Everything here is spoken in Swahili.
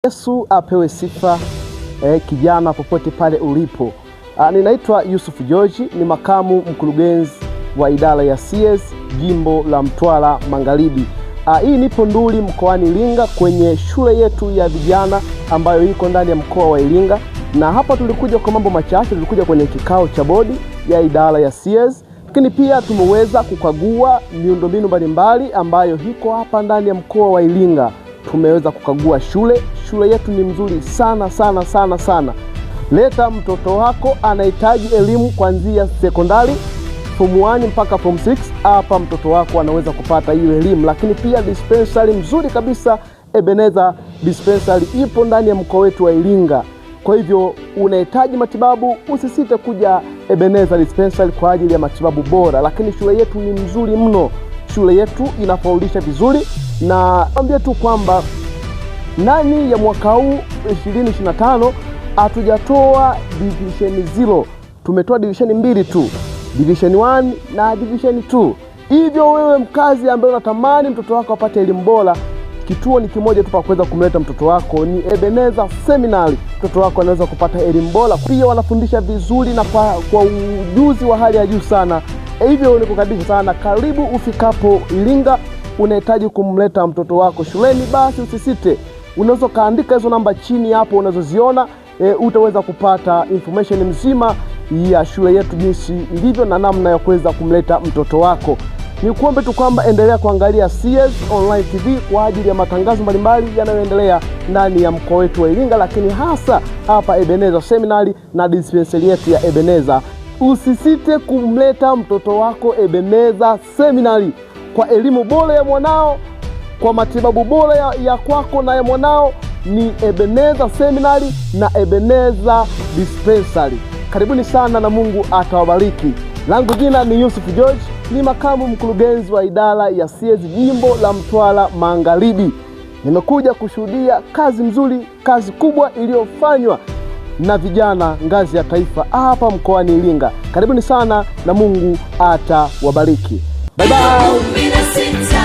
Yesu apewe sifa. Kijana popote pale ulipo, ninaitwa Yusuf George, ni makamu mkurugenzi wa idara ya CS jimbo la Mtwara Magharibi. Hii nipo Nduli mkoani Iringa kwenye shule yetu ya vijana ambayo iko ndani ya mkoa wa Iringa, na hapa tulikuja kwa mambo machache. Tulikuja kwenye kikao cha bodi ya idara ya CS, lakini pia tumeweza kukagua miundombinu mbalimbali ambayo iko hapa ndani ya mkoa wa Iringa. Tumeweza kukagua shule yetu ni mzuri sana. Leta mtoto wako anahitaji elimu kuanzia sekondari form 1 mpaka form 6, hapa mtoto wako anaweza kupata hiyo elimu. Lakini pia dispensary mzuri kabisa, Ebeneza dispensary ipo ndani ya mkoa wetu wa Iringa. Kwa hivyo unahitaji matibabu, usisite kuja Ebeneza dispensary kwa ajili ya matibabu bora. Lakini shule yetu ni mzuri mno, shule yetu inafundisha vizuri, na ambia tu kwamba ndani ya mwaka huu 2025 hatujatoa division 0, tumetoa division 2 tu, division 1 na division 2. Hivyo wewe mkazi ambaye unatamani mtoto wako apate elimu bora, kituo ni kimoja tu pa kuweza kumleta mtoto wako, ni Ebeneza Seminari. Mtoto wako anaweza kupata elimu bora, pia wanafundisha vizuri na kwa ujuzi wa hali ya juu sana. Hivyo nikukaribisha sana, karibu ufikapo Iringa. Unahitaji kumleta mtoto wako shuleni, basi usisite, unaweza kaandika hizo namba chini hapo unazoziona. Utaweza kupata information mzima ya shule yetu jinsi ilivyo na namna ya kuweza kumleta mtoto wako. Nikuombe tu kwamba endelea kuangalia CS Online TV kwa ajili ya matangazo mbalimbali yanayoendelea ndani ya mkoa wetu wa Iringa, lakini hasa hapa Ebeneza Seminari na dispensary yetu ya Ebeneza. Usisite kumleta mtoto wako Ebeneza Seminari kwa elimu bora ya mwanao, kwa matibabu bora ya kwako na ya mwanao. Ni Ebeneza Seminari na Ebeneza dispensary. Karibuni sana na Mungu atawabariki. Langu jina ni Yusuf George, ni makamu mkurugenzi wa idara ya CS jimbo la Mtwara Magharibi. Nimekuja kushuhudia kazi nzuri, kazi kubwa iliyofanywa na vijana ngazi ya taifa hapa mkoani Iringa. Karibuni sana na Mungu atawabariki. Bye bye.